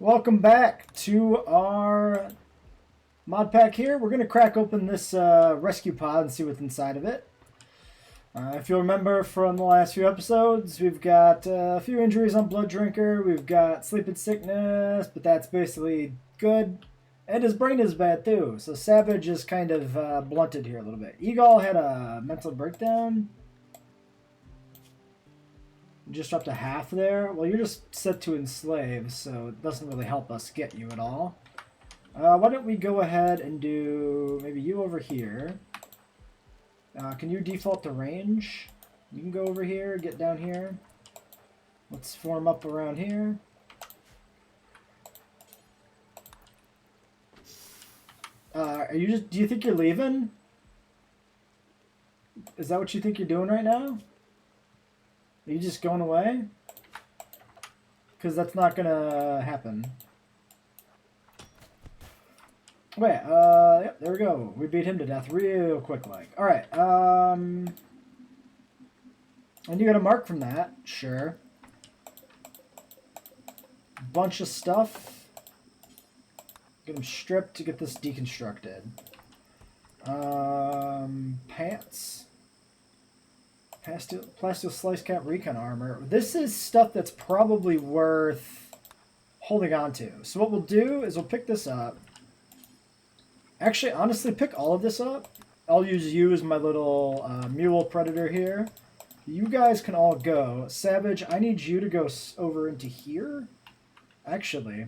Welcome back to our mod pack here. We're going to crack open this rescue pod and see what's inside of it. If you'll remember from the last few episodes, we've got a few injuries on Blood Drinker. We've got sleeping sickness, but that's basically good. And his brain is bad too. So Savage is kind of blunted here a little bit. Eagle had a mental breakdown. Just dropped a half there. Well, you're just set to enslave, so it doesn't really help us get you at all. Why don't we go ahead and do maybe you over here. Can you default to range? You can go over here, get down here. Let's form up around here. Do you think you're leaving? Is that what you think you're doing right now? Are you just going away? Because that's not gonna happen. Wait, yep, there we go. We beat him to death real quick like. Alright, and you got a mark from that, sure. Bunch of stuff. Get him stripped to get this deconstructed. Pants. Plasteel slice cap recon armor. This is stuff that's probably worth holding on to. So what we'll do is we'll pick this up. Actually, honestly, pick all of this up. I'll use you as my little mule predator here. You guys can all go. Savage, I need you to go over into here. Actually,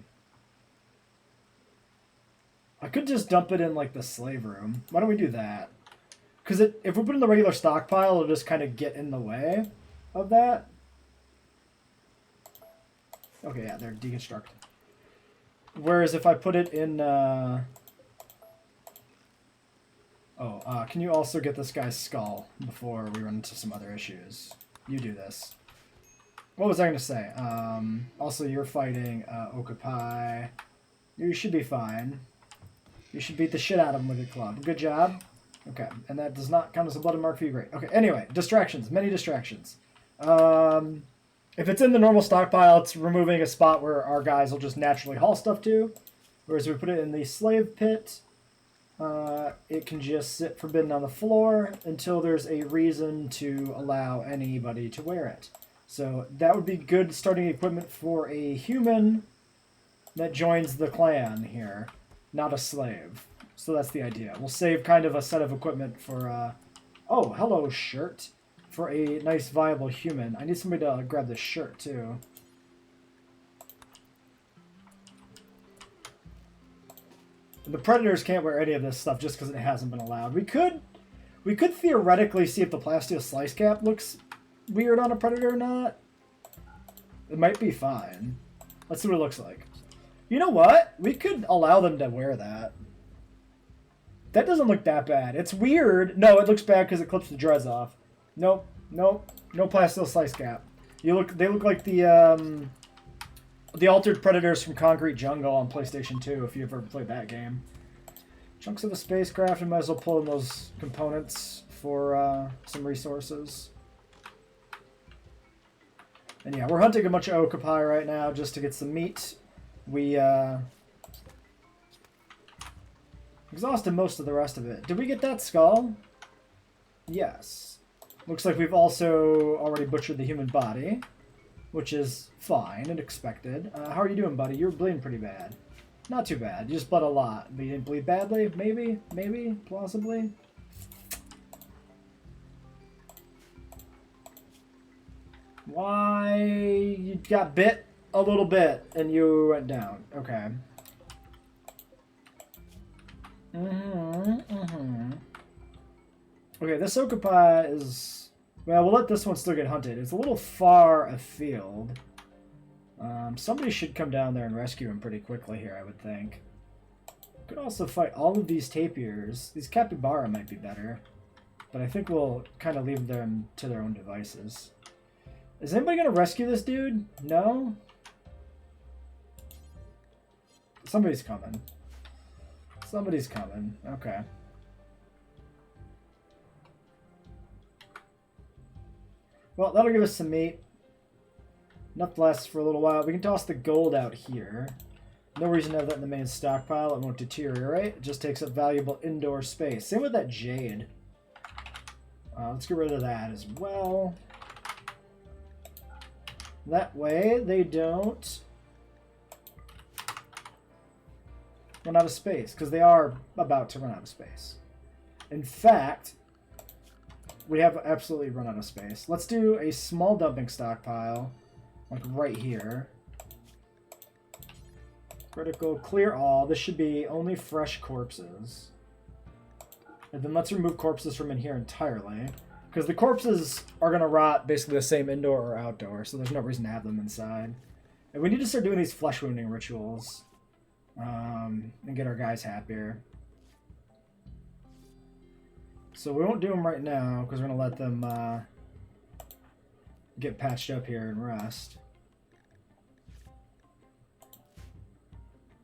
I could just dump it in like the slave room. Why don't we do that? Because if we put it in the regular stockpile, it'll just kind of get in the way of that. Okay, yeah, they're deconstructed. Whereas if I put it in... can you also get this guy's skull before we run into some other issues? You do this. What was I going to say? Also, you're fighting Occupy. You should be fine. You should beat the shit out of him with your club. Good job. Okay, and that does not count as a blood mark for you. Great. Okay, anyway, distractions. Many distractions. If it's in the normal stockpile, it's removing a spot where our guys will just naturally haul stuff to. Whereas if we put it in the slave pit, it can just sit forbidden on the floor until there's a reason to allow anybody to wear it. So that would be good starting equipment for a human that joins the clan here, not a slave. So that's the idea. We'll save kind of a set of equipment for, oh, hello, shirt. For a nice, viable human. I need somebody to grab this shirt, too. The Predators can't wear any of this stuff just because it hasn't been allowed. We could theoretically see if the plasteel slice cap looks weird on a Predator or not. It might be fine. Let's see what it looks like. You know what? We could allow them to wear that. That doesn't look that bad. It's weird. No, it looks bad because it clips the dreads off. Nope. Nope. No plasteel slice cap. They look like the Altered Predators from Concrete Jungle on PlayStation 2, if you ever played that game. Chunks of a spacecraft, and might as well pull in those components for some resources. And yeah, we're hunting a bunch of Occupy right now just to get some meat. We exhausted most of the rest of it. Did we get that skull? Yes. Looks like we've also already butchered the human body, which is fine and expected. How are you doing, buddy? You're bleeding pretty bad. Not too bad. You just bled a lot. But you didn't bleed badly? Maybe? Maybe? Plausibly? Why? You got bit a little bit and you went down. Okay. Okay, this Occupy is... Well, we'll let this one still get hunted. It's a little far afield. Somebody should come down there and rescue him pretty quickly here, I would think. Could also fight all of these tapirs. These capybara might be better. But I think we'll kind of leave them to their own devices. Is anybody going to rescue this dude? No? Somebody's coming. Somebody's coming. Okay. Well, that'll give us some meat. Enough to last for a little while. We can toss the gold out here. No reason to have that in the main stockpile. It won't deteriorate. It just takes up valuable indoor space. Same with that jade. Let's get rid of that as well. That way they don't run out of space, because they are about to run out of space. In fact, we have absolutely run out of space. Let's do a small dumping stockpile, like right here. Critical, clear all. This should be only fresh corpses. And then let's remove corpses from in here entirely, because the corpses are going to rot basically the same indoor or outdoor, so there's no reason to have them inside. And we need to start doing these flesh wounding rituals and get our guys happier. So we won't do them right now, because we're going to let them get patched up here and rest.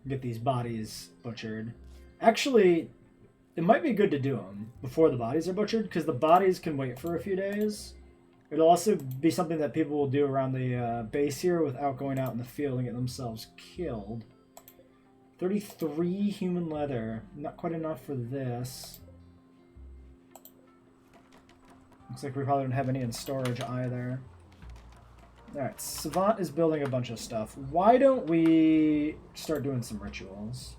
Get these bodies butchered. Actually, it might be good to do them before the bodies are butchered, because the bodies can wait for a few days. It'll also be something that people will do around the base here without going out in the field and get themselves killed. 33 human leather. Not quite enough for this. Looks like we probably don't have any in storage either. Alright, Savant is building a bunch of stuff. Why don't we start doing some rituals?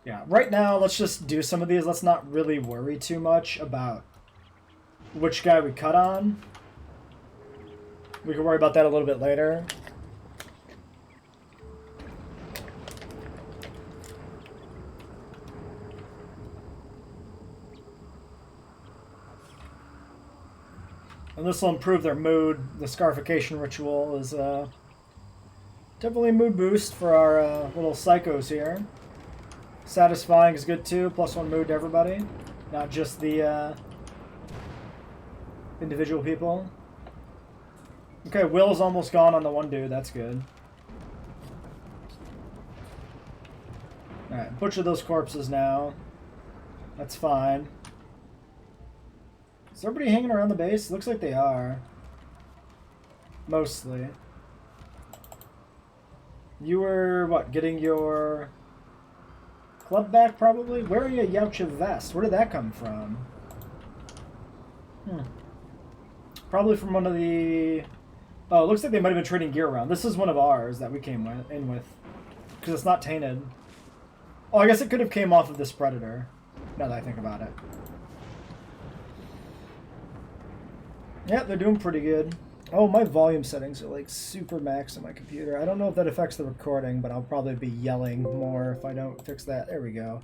Yeah, right now, let's just do some of these. Let's not really worry too much about which guy we cut on. We can worry about that a little bit later. And this will improve their mood. The scarification ritual is definitely a mood boost for our little psychos here. Satisfying is good too. +1 mood to everybody. Not just the individual people. Okay, Will's almost gone on the one dude. That's good. Alright, butcher those corpses now. That's fine. Is everybody hanging around the base? Looks like they are. Mostly. You were, what, getting your club back, probably? Where are you, Yautja vest? Where did that come from? Probably from one of the... Oh, it looks like they might have been trading gear around. This is one of ours that we came in with. Because it's not tainted. Oh, I guess it could have came off of this Predator. Now that I think about it. Yeah, they're doing pretty good. Oh, my volume settings are like super max on my computer. I don't know if that affects the recording, but I'll probably be yelling more if I don't fix that. There we go.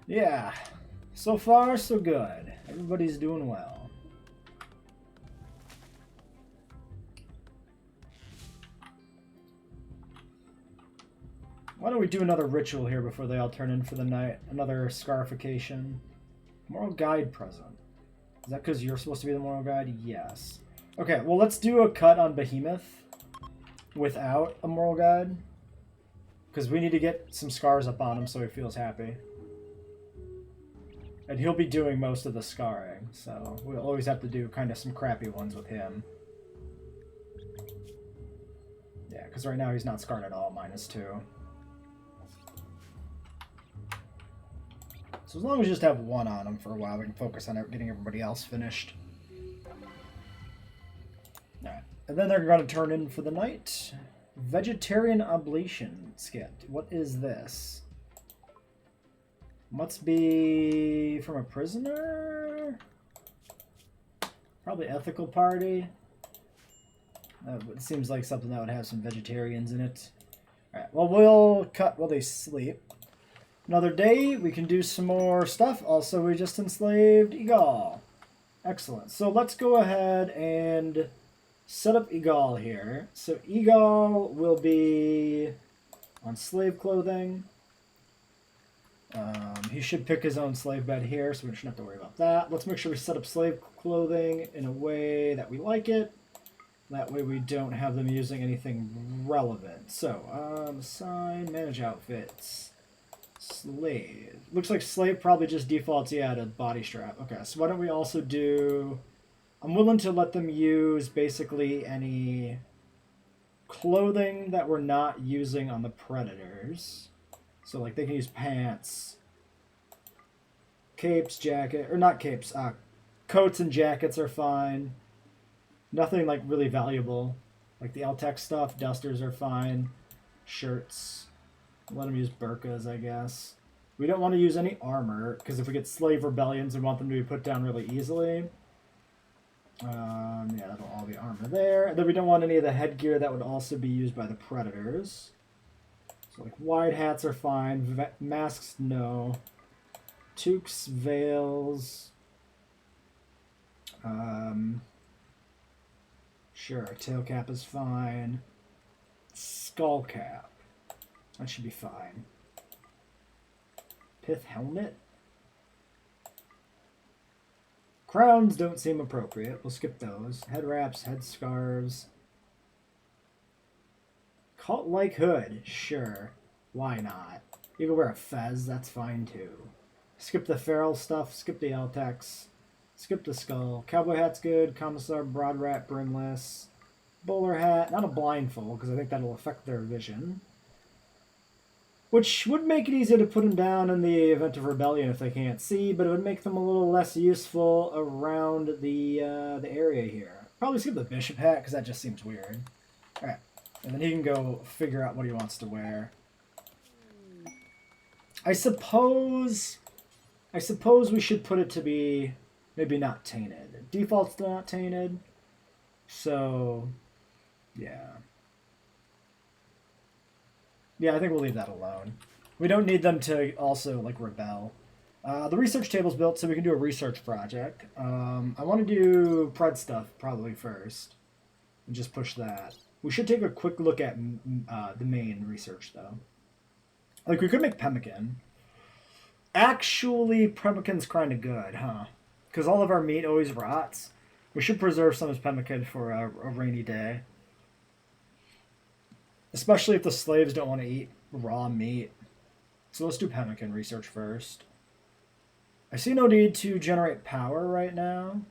Yeah. So far, so good. Everybody's doing well. Why don't we do another ritual here before they all turn in for the night? Another scarification. Moral guide present. Is that because you're supposed to be the moral guide? Yes. Okay, well, let's do a cut on Behemoth without a moral guide. Because we need to get some scars up on him so he feels happy. And he'll be doing most of the scarring, so we'll always have to do kind of some crappy ones with him. Yeah, because right now he's not scarred at all, -2. So as long as we just have one on him for a while, we can focus on getting everybody else finished. Alright, and then they're going to turn in for the night. Vegetarian oblation skit. What is this? Must be from a prisoner? Probably ethical party. It seems like something that would have some vegetarians in it. Alright, well, we'll cut while they sleep. Another day, we can do some more stuff. Also, we just enslaved Egal. Excellent. So let's go ahead and set up Egal here. So Egal will be on slave clothing. He should pick his own slave bed here, so we shouldn't have to worry about that. Let's make sure we set up slave clothing in a way that we like it. That way we don't have them using anything relevant. So, assign, manage outfits. Slave. Looks like slave probably just defaults, yeah, to body strap. Okay, so why don't we also do I'm willing to let them use basically any clothing that we're not using on the predators. So like they can use pants, capes, jacket, or not capes, coats and jackets are fine. Nothing like really valuable. Like the LTEC stuff, dusters are fine. Shirts. Let them use burkas, I guess. We don't want to use any armor, because if we get slave rebellions, we want them to be put down really easily. Yeah, that'll all be armor there. And then we don't want any of the headgear that would also be used by the predators. So like wide hats are fine. Masks, no. Toques, veils. Sure, tail cap is fine. Skull cap. That should be fine. Pith helmet? Crowns don't seem appropriate. We'll skip those. Head wraps, head scarves. Cult-like hood. Sure. Why not? You can wear a fez. That's fine too. Skip the feral stuff. Skip the Altex. Skip the skull. Cowboy hat's good. Commissar, broad rat, brimless. Bowler hat. Not a blindfold, because I think that'll affect their vision. Which would make it easier to put them down in the event of rebellion if they can't see, but it would make them a little less useful around the area here. Probably skip the bishop hat, because that just seems weird. Alright. And then he can go figure out what he wants to wear. I suppose we should put it to be maybe not tainted. Default's not tainted. So, yeah. Yeah, I think we'll leave that alone. We don't need them to also, like, rebel. The research table's built, so we can do a research project. I want to do Pred stuff probably first. And just push that. We should take a quick look at the main research, though. Like, we could make pemmican. Actually, pemmican's kind of good, huh? Because all of our meat always rots. We should preserve some as pemmican for a rainy day. Especially if the slaves don't want to eat raw meat. So let's do pemmican research first. I see no need to generate power right now.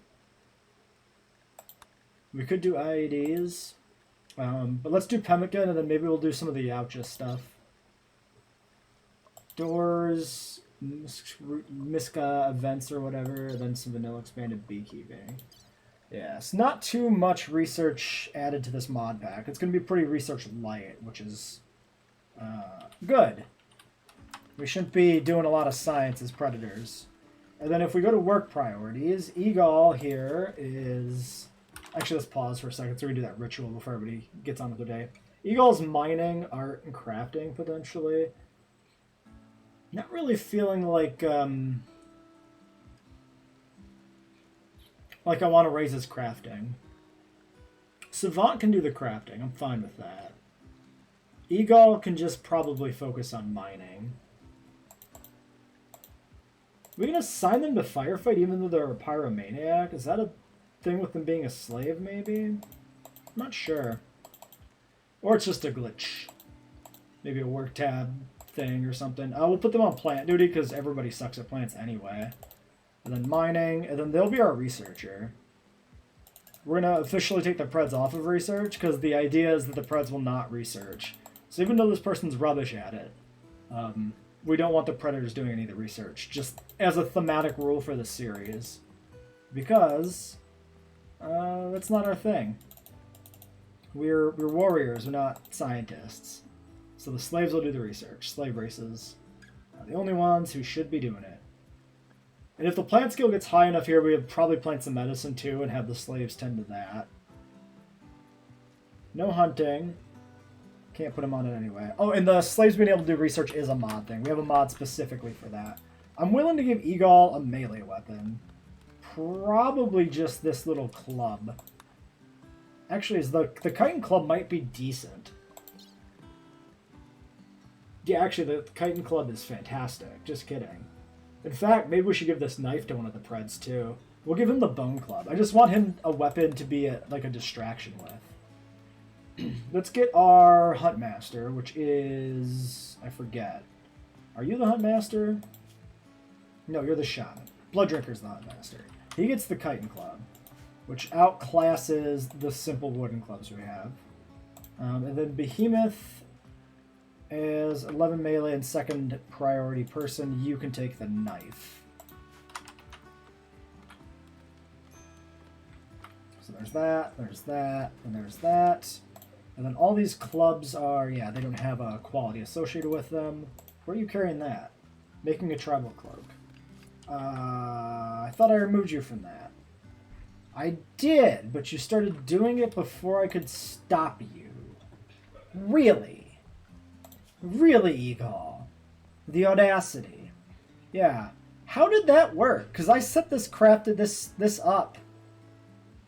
We could do IEDs. But let's do pemmican, and then maybe we'll do some of the Yautja stuff. Doors, Miska events or whatever, then some vanilla expanded beekeeping. Yes, not too much research added to this mod pack. It's going to be pretty research light, which is good. We shouldn't be doing a lot of science as predators. And then if we go to work priorities, Eagle here is... Actually, let's pause for a second so we can do that ritual before everybody gets on with their day. Eagle's mining, art, and crafting, potentially. Not really feeling like I want to raise his crafting. Savant can do the crafting. I'm fine with that. Eagle can just probably focus on mining. We can assign them to firefight even though they're a pyromaniac? Is that a thing with them being a slave, maybe? I'm not sure. Or it's just a glitch. Maybe a work tab thing or something. We'll put them on plant duty because everybody sucks at plants anyway. And then mining, and then they'll be our researcher. We're going to officially take the Preds off of research because the idea is that the Preds will not research. So even though this person's rubbish at it, we don't want the Predators doing any of the research, just as a thematic rule for the series. Because that's not our thing. We're warriors, we're not scientists. So the slaves will do the research. Slave races are the only ones who should be doing it. And if the plant skill gets high enough here, we would probably plant some medicine too and have the slaves tend to that. No hunting. Can't put them on it anyway. Oh, and the slaves being able to do research is a mod thing. We have a mod specifically for that. I'm willing to give Eagle a melee weapon. Probably just this little club. Actually, the chitin club might be decent. Yeah, actually, the chitin club is fantastic. Just kidding. In fact, maybe we should give this knife to one of the Preds, too. We'll give him the bone club. I just want him a weapon to be like a distraction with. Let's get our Huntmaster, which is... I forget. Are you the Huntmaster? No, you're the Shaman. Blood Drinker's the Huntmaster. He gets the chitin club. which outclasses the simple wooden clubs we have. And then Behemoth is 11 melee and second priority person. You can take the knife. So there's that, and there's that. And then all these clubs are, yeah, they don't have a quality associated with them. Where are you carrying that? Making a tribal cloak. I thought I removed you from that. I did, but you started doing it before I could stop you. Really? Really, Eagle? The audacity. Yeah. How did that work? Because I set this crafted this up.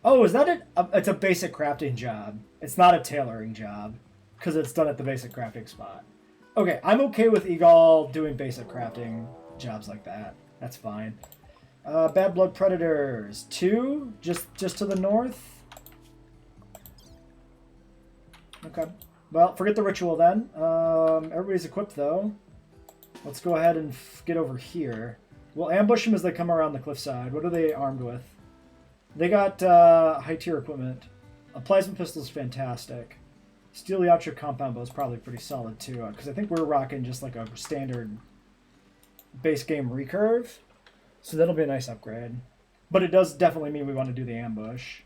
Oh, is that it? It's a basic crafting job. It's not a tailoring job. Because it's done at the basic crafting spot. Okay, I'm okay with Eagle doing basic crafting jobs like that. That's fine. Bad Blood Predators. 2? Just to the north? Okay. Well, forget the ritual then. Everybody's equipped though. Let's go ahead and get over here. We'll ambush them as they come around the cliffside. What are they armed with? They got high tier equipment. A plasma pistol is fantastic. Steel Yautja compound bow is probably pretty solid too, because I think we're rocking just like a standard base game recurve. So that'll be a nice upgrade. But it does definitely mean we want to do the ambush.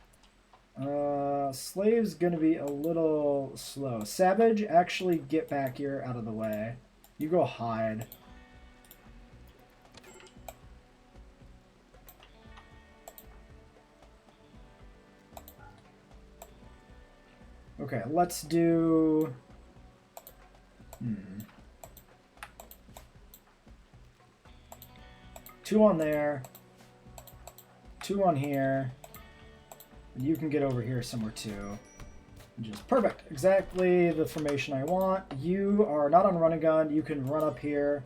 Slave's gonna be a little slow. Savage, actually get back here out of the way. You go hide. Okay, let's do... 2 on there. 2 on here. And you can get over here somewhere too. Just perfect. Exactly the formation I want. You are not on run and gun. You can run up here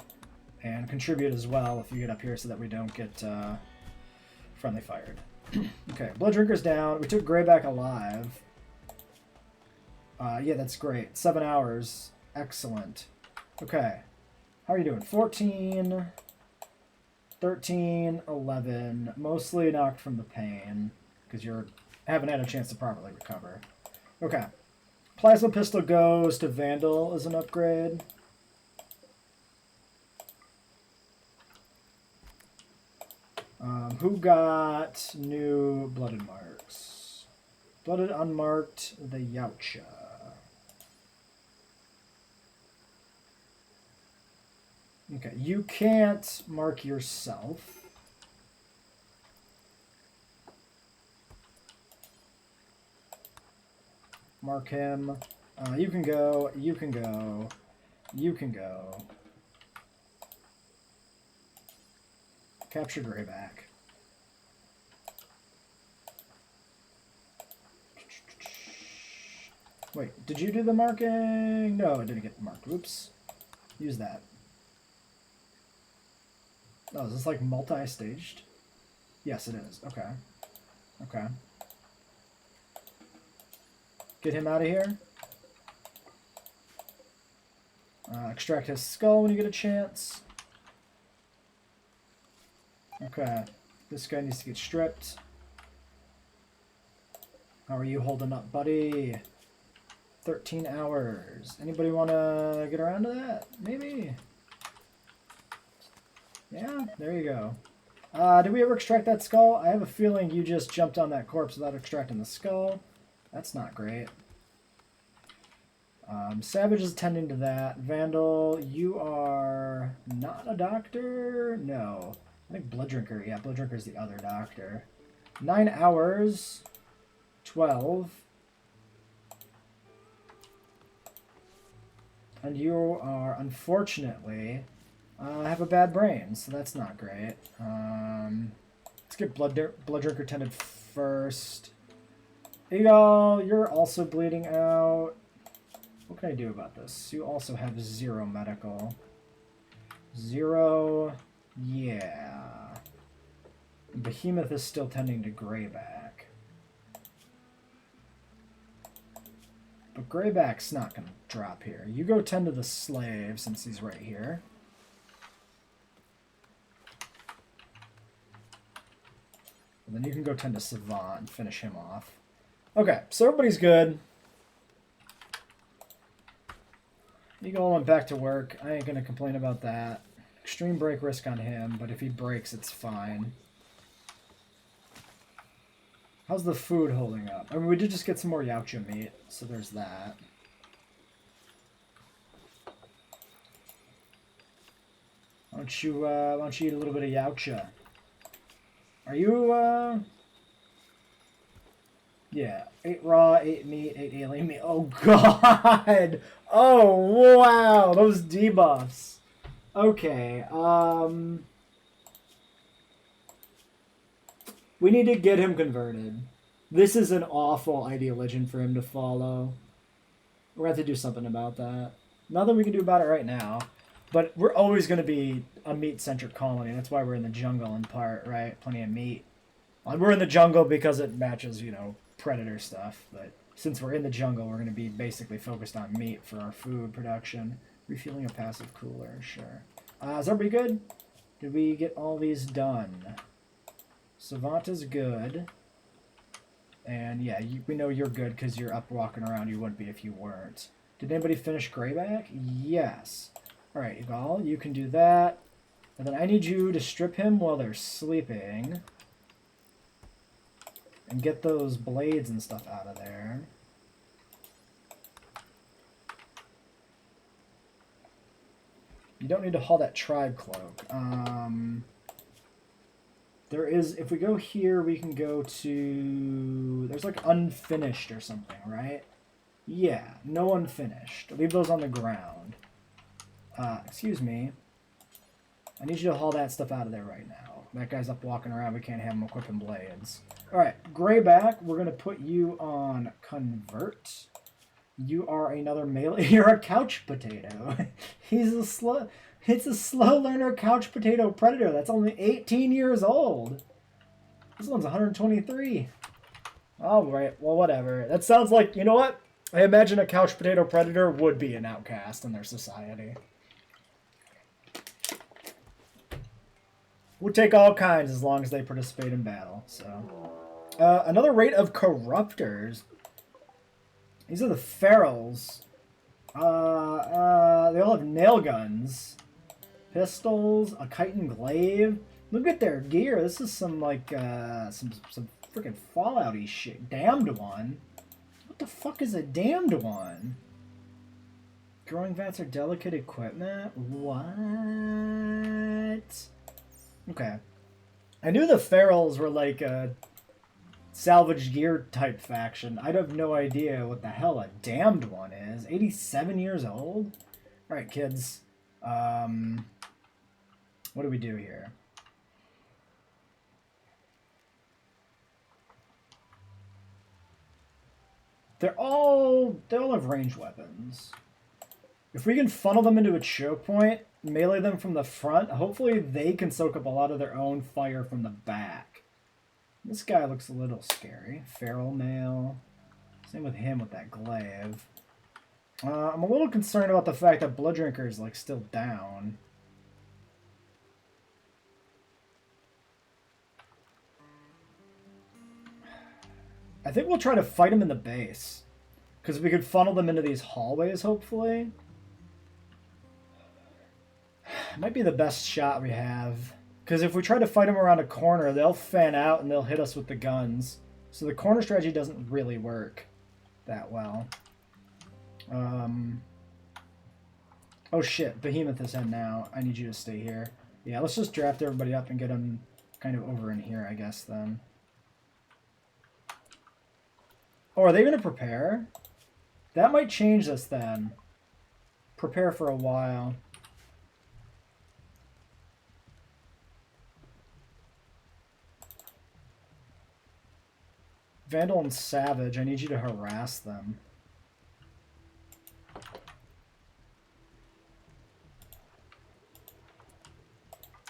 and contribute as well if you get up here so that we don't get friendly fired. Okay, Blood Drinker's down. We took Greyback alive. Yeah, that's great. 7 hours. Excellent. Okay. How are you doing? 14, 13, 11. Mostly knocked from the pain because you haven't had a chance to properly recover. Okay. Plasma Pistol goes to Vandal as an upgrade. Who got new Blooded Marks? Blooded Unmarked, the Yautja. Okay, you can't mark yourself. Mark him. You can go, you can go, you can go. Capture Greyback. Wait, did you do the marking? No, I didn't get marked. Whoops. Use that. Oh, is this like multi-staged? Yes, it is. Okay. Okay. Get him out of here. Extract his skull when you get a chance. Okay. This guy needs to get stripped. How are you holding up, buddy? 13 hours. Anybody want to get around to that? Maybe. Yeah, there you go. Did we ever extract that skull? I have a feeling you just jumped on that corpse without extracting the skull. That's not great. Savage is tending to that. Vandal, you are not a doctor? No. I think Blood Drinker. Yeah, Blood Drinker is the other doctor. 9 hours. 12. And you are, unfortunately, have a bad brain, so that's not great. Let's get Blood Drinker tended first. Eagle, you're also bleeding out. What can I do about this? You also have 0 medical. 0, yeah. Behemoth is still tending to Greyback. But Greyback's not going to drop here. You go tend to the slave since he's right here. And then you can go tend to Savant and finish him off. Okay, so everybody's good. Eagle went back to work. I ain't gonna complain about that. Extreme break risk on him, but if he breaks, it's fine. How's the food holding up? I mean, we did just get some more Yautja meat, so there's that. Why don't you eat a little bit of Yautja? Are you, yeah, 8 raw, 8 meat, 8 alien meat. Oh, God! Oh, wow! Those debuffs. Okay, we need to get him converted. This is an awful ideology for him to follow. We're going to have to do something about that. Nothing we can do about it right now. But we're always going to be a meat-centric colony. That's why we're in the jungle in part, right? Plenty of meat. We're in the jungle because it matches, you know, predator stuff. But since we're in the jungle, we're going to be basically focused on meat for our food production. Refueling a passive cooler, sure. Is everybody good? Did we get all these done? Savant is good. And yeah, we know you're good because you're up walking around. You wouldn't be if you weren't. Did anybody finish Greyback? Yes. Alright, Igal, you can do that. And then I need you to strip him while they're sleeping. And get those blades and stuff out of there. You don't need to haul that tribe cloak. There is, if we go here, we can go to, there's like unfinished or something, right? Yeah, no unfinished. Leave those on the ground. Excuse me. I need you to haul that stuff out of there right now. That guy's up walking around. We can't have him equipping blades. Alright, Greyback, we're going to put you on Convert. You are another melee. You're a couch potato. It's a slow learner couch potato predator. That's only 18 years old. This one's 123. Alright, well, whatever. That sounds like, you know what? I imagine a couch potato predator would be an outcast in their society. We'll take all kinds as long as they participate in battle. So, another rate of corruptors. These are the ferals. They all have nail guns, pistols, a chitin glaive. Look at their gear. This is some like some freaking Fallout-y shit. Damned one. What the fuck is a damned one? Growing vats are delicate equipment. What? Okay. I knew the ferals were like a salvage gear type faction. I'd have no idea what the hell a damned one is. 87 years old? Alright, kids. What do we do here? They all have ranged weapons. If we can funnel them into a choke point, melee them from the front, hopefully they can soak up a lot of their own fire from the back. This guy looks a little scary. Feral male. Same with him with that glaive. I'm a little concerned about the fact that Blood Drinker is like still down. I think we'll try to fight him in the base. Because we could funnel them into these hallways, hopefully. Might be the best shot we have. Because if we try to fight them around a corner, they'll fan out and they'll hit us with the guns. So the corner strategy doesn't really work that well. Oh shit, Behemoth is in now. I need you to stay here. Yeah, let's just draft everybody up and get them kind of over in here, I guess, then. Oh, are they going to prepare? That might change this then. Prepare for a while. Vandal and Savage, I need you to harass them.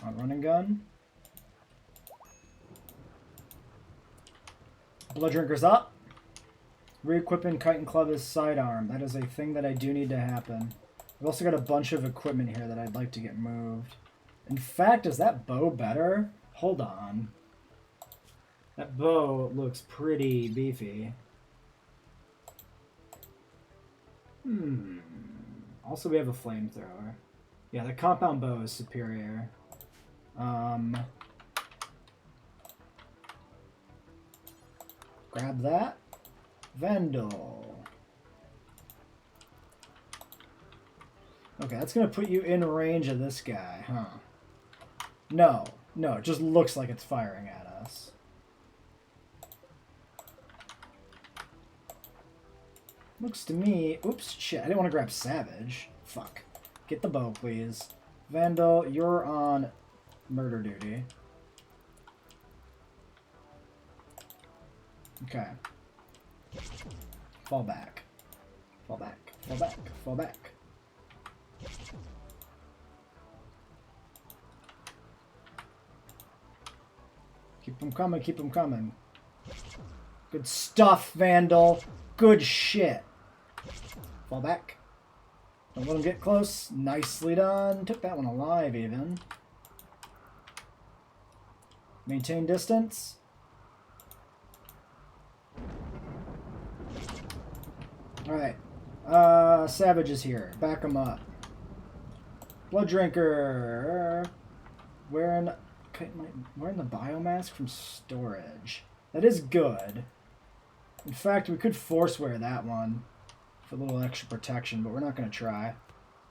On run and gun. Blood Drinker's up. Re-equipping Chitin Club as sidearm. That is a thing that I do need to happen. I've also got a bunch of equipment here that I'd like to get moved. In fact, is that bow better? Hold on. That bow looks pretty beefy. Also, we have a flamethrower. Yeah, the compound bow is superior. Grab that. Vandal. Okay, that's going to put you in range of this guy, huh? No, it just looks like it's firing at us. Looks to me... Oops, shit, I didn't want to grab Savage. Fuck. Get the bow, please. Vandal, you're on murder duty. Okay. Fall back. Fall back. Fall back. Fall back. Keep them coming. Keep them coming. Good stuff, Vandal. Good shit. Fall back. Don't let him get close. Nicely done. Took that one alive, even. Maintain distance. Alright. Savage is here. Back him up. Blood Drinker. Wearing the biomask from storage. That is good. In fact, we could force wear that one for a little extra protection, but we're not going to try.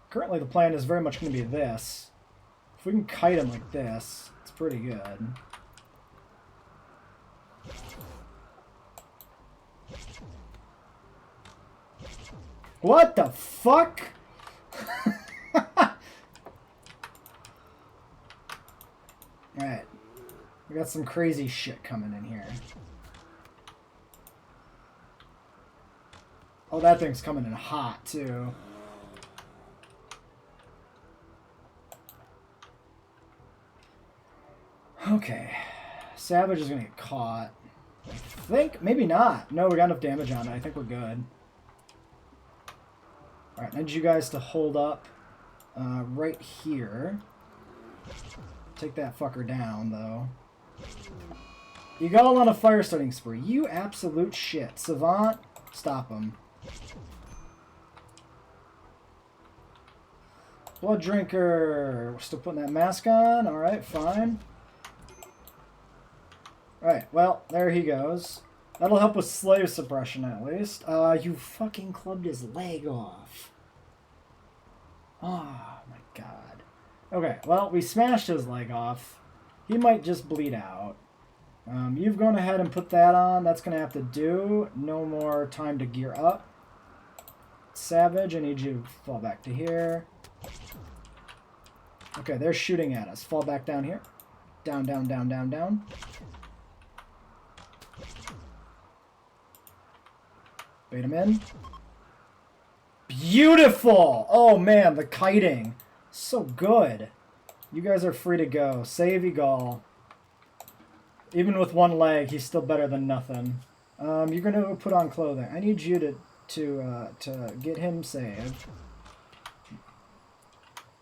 Currently, the plan is very much going to be this. If we can kite him like this, it's pretty good. What the fuck? Alright. We got some crazy shit coming in here. Oh, that thing's coming in hot, too. Okay. Savage is gonna get caught. I think. Maybe not. No, we got enough damage on it. I think we're good. Alright, I need you guys to hold up right here. Take that fucker down, though. You got all on a fire starting spree. You absolute shit. Savant, stop him. Blood Drinker. We're still putting that mask on. Alright, fine. Alright, well, there he goes. That'll help with slave suppression, at least. You fucking clubbed his leg off. Oh, my God. Okay, well, we smashed his leg off. He might just bleed out. You've gone ahead and put that on. That's going to have to do. No more time to gear up. Savage, I need you to fall back to here. Okay, they're shooting at us. Fall back down here. Down, down, down, down, down. Bait him in. Beautiful! Oh man, the kiting. So good. You guys are free to go. Save Egal. Even with one leg, he's still better than nothing. You're gonna put on clothing. I need you to get him saved.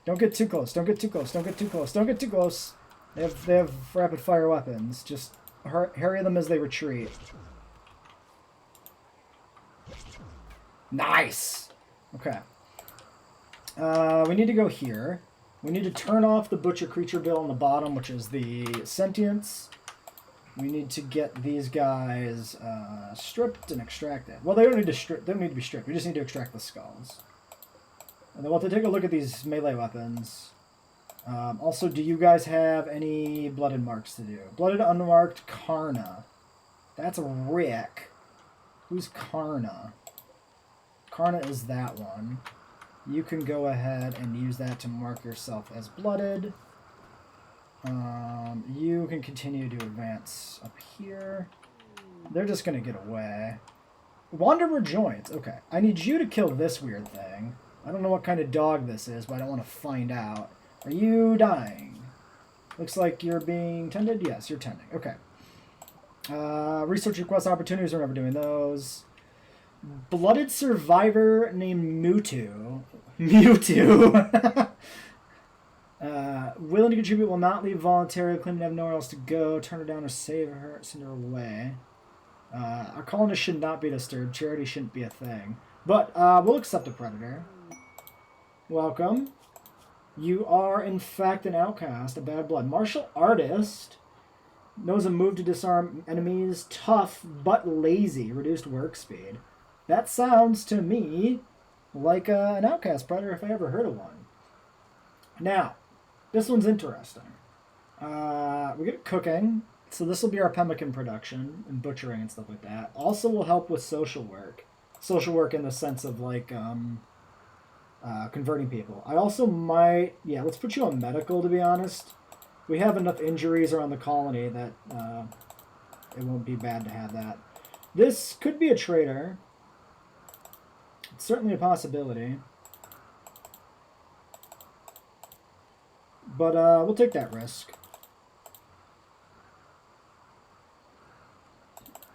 Don't get too close. Don't get too close. Don't get too close. Don't get too close. They have rapid fire weapons. Just harry them as they retreat. Nice! Okay. We need to go here. We need to turn off the Butcher Creature Bill on the bottom, which is the Sentience. We need to get these guys stripped and extracted. Well, they don't need to strip. They don't need to be stripped. We just need to extract the skulls. And then we'll have to take a look at these melee weapons. Also, do you guys have any blooded marks to do? Blooded unmarked Karna. That's Rick. Who's Karna? Karna is that one. You can go ahead and use that to mark yourself as blooded. You can continue to advance up here. They're just going to get away. Wanderer joins. Okay. I need you to kill this weird thing. I don't know what kind of dog this is, but I don't want to find out. Are you dying? Looks like you're being tended? Yes, you're tending. Okay. Research request opportunities. We're never doing those. Blooded survivor named Mewtwo. Mewtwo. Willing to contribute will not leave voluntarily. Claim to have nowhere else to go. Turn her down or save her. Send her away. Our colonists should not be disturbed. Charity shouldn't be a thing. But we'll accept a predator. Welcome. You are, in fact, an outcast, a bad blood. Martial artist. Knows a move to disarm enemies. Tough, but lazy. Reduced work speed. That sounds to me like an outcast predator if I ever heard of one. Now, this one's interesting. We get cooking. So this will be our pemmican production and butchering and stuff like that. Also will help with social work. Social work in the sense of like converting people. I also might... Yeah, let's put you on medical, to be honest. We have enough injuries around the colony that it won't be bad to have that. This could be a trader. It's certainly a possibility. But we'll take that risk.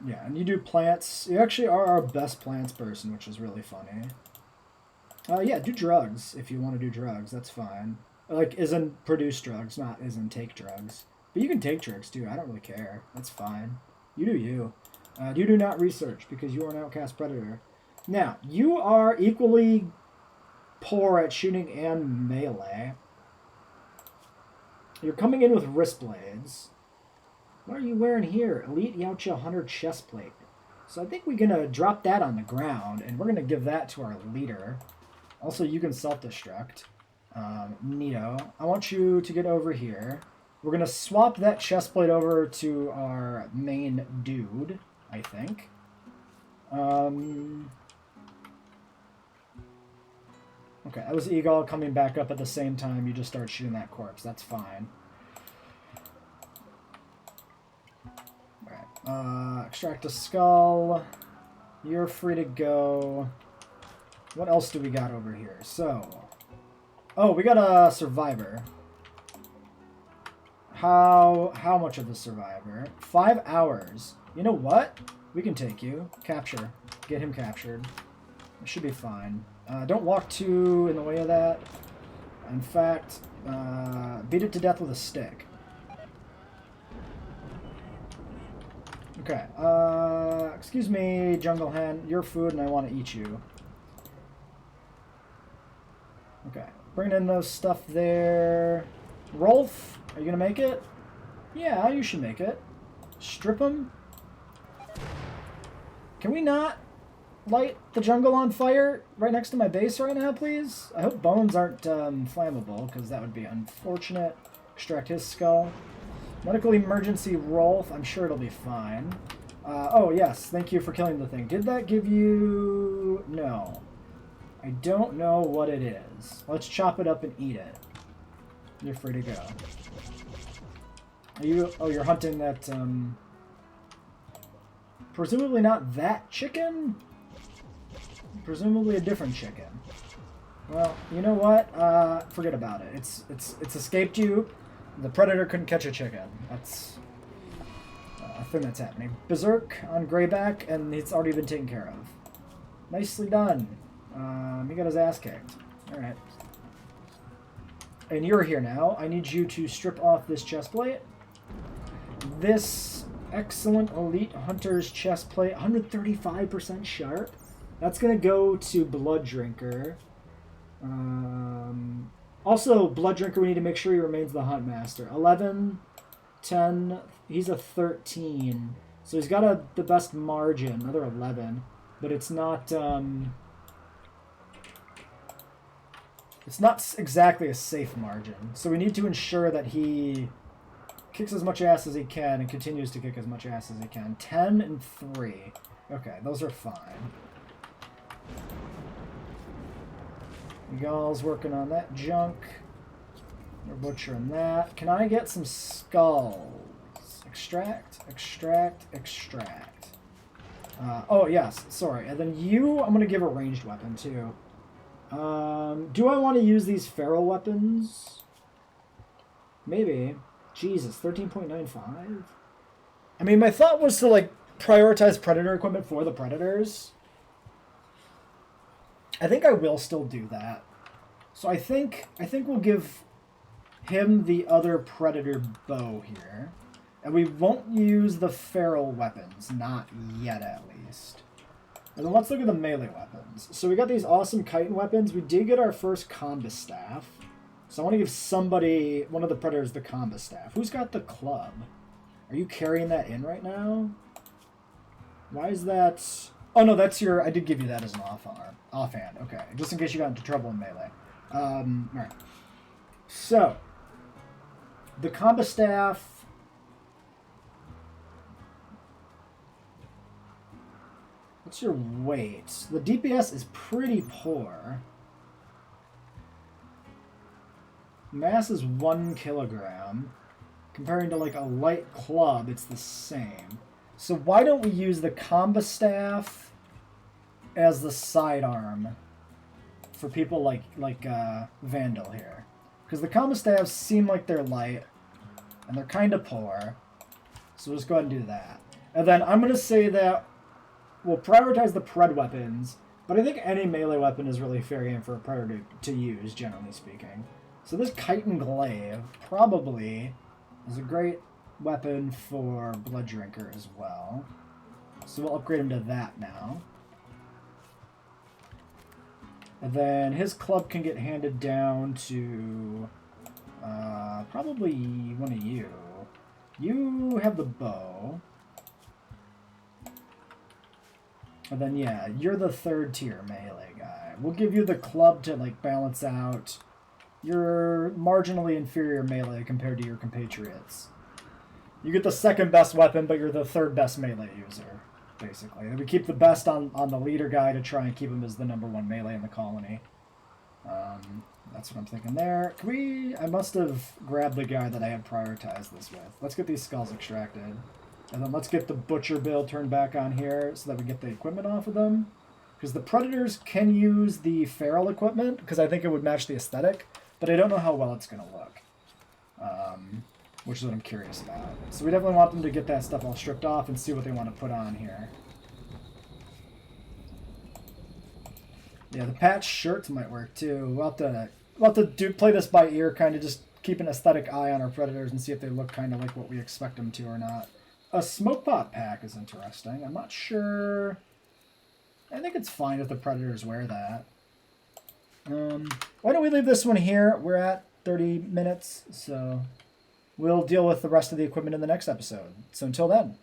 Yeah, and you do plants. You actually are our best plants person, which is really funny. Yeah, do drugs if you want to do drugs. That's fine. Like, isn't produce drugs, not isn't take drugs. But you can take drugs, too. I don't really care. That's fine. You do you. You do not research, because you are an outcast predator. Now, you are equally poor at shooting and melee. You're coming in with wrist blades. What are you wearing here? Elite Yautja Hunter chest plate. So I think we're going to drop that on the ground, and we're going to give that to our leader. Also, you can self-destruct. Neato. I want you to get over here. We're going to swap that chest plate over to our main dude, I think. Okay, that was Eagle coming back up at the same time you just start shooting that corpse. That's fine. Alright, extract a skull. You're free to go. What else do we got over here? So, oh, we got a survivor. How much of a survivor? 5 hours. You know what? We can take you. Capture. Get him captured. It should be fine. Don't walk too in the way of that. In fact, beat it to death with a stick. Okay. Excuse me, jungle hen. You're food and I want to eat you. Okay. Bring in those stuff there. Rolf, are you going to make it? Yeah, you should make it. Strip him. Can we not light the jungle on fire right next to my base right now, please? I hope bones aren't flammable, because that would be unfortunate. Extract his skull. Medical emergency Rolf. I'm sure it'll be fine. Oh, yes. Thank you for killing the thing. Did that give you... No. I don't know what it is. Let's chop it up and eat it. You're free to go. Are you... Oh, you're hunting that... Presumably not that chicken? Presumably a different chicken. Well, you know what? Forget about it. It's escaped you. The predator couldn't catch a chicken. That's a thing that's happening. Berserk on Greyback, and it's already been taken care of. Nicely done. He got his ass kicked. Alright. And you're here now. I need you to strip off this chest plate. This excellent elite hunter's chest plate, 135% sharp. That's going to go to Blood Drinker. Also, Blood Drinker, we need to make sure he remains the Hunt Master. 11, 10, he's a 13. So he's got the best margin, another 11. But it's not exactly a safe margin. So we need to ensure that he kicks as much ass as he can and continues to kick as much ass as he can. 10 and 3. Okay, those are fine. Y'all's working on that junk. We're butchering that. Can I get some skulls? Extract, extract, extract. Oh, yes. Sorry. And then you, I'm going to give a ranged weapon, too. Do I want to use these feral weapons? Maybe. Jesus, 13.95? I mean, my thought was to, like, prioritize predator equipment for the predators. I think I will still do that. So I think we'll give him the other predator bow here. And we won't use the feral weapons, not yet at least. And then let's look at the melee weapons. So we got these awesome chitin weapons. We did get our first combo staff. So I want to give somebody, one of the predators, the combo staff. Who's got the club? Are you carrying that in right now? Why is that... Oh no, that's your... I did give you that as an offhand. Okay, just in case you got into trouble in melee. Alright. So, the combo staff... What's your weight? The DPS is pretty poor. Mass is 1 kilogram. Comparing to like a light club, it's the same. So why don't we use the combo staff as the sidearm for people like Vandal here? Because the combo staffs seem like they're light and they're kind of poor. So we'll just go ahead and do that. And then I'm going to say that we'll prioritize the pred weapons, but I think any melee weapon is really fair game for a predator to use, generally speaking. So this chitin glaive probably is a great weapon for Blood Drinker as well. So we'll upgrade him to that now. And then his club can get handed down to probably one of you. You have the bow. And then, yeah, you're the third tier melee guy. We'll give you the club to, like, balance out your marginally inferior melee compared to your compatriots. You get the second best weapon, but you're the third best melee user, basically. And we keep the best on the leader guy to try and keep him as the #1 melee in the colony. That's what I'm thinking there. Can we... I must have grabbed the guy that I had prioritized this with. Let's get these skulls extracted. And then let's get the Butcher build turned back on here so that we get the equipment off of them. Because the Predators can use the Feral equipment, because I think it would match the aesthetic, but I don't know how well it's going to look. Which is what I'm curious about. So we definitely want them to get that stuff all stripped off and see what they want to put on here. Yeah, the patch shirts might work too. We'll have to play this by ear, kind of just keep an aesthetic eye on our Predators and see if they look kind of like what we expect them to or not. A smoke pot pack is interesting. I'm not sure. I think it's fine if the Predators wear that. Why don't we leave this one here? We're at 30 minutes, so we'll deal with the rest of the equipment in the next episode. So until then.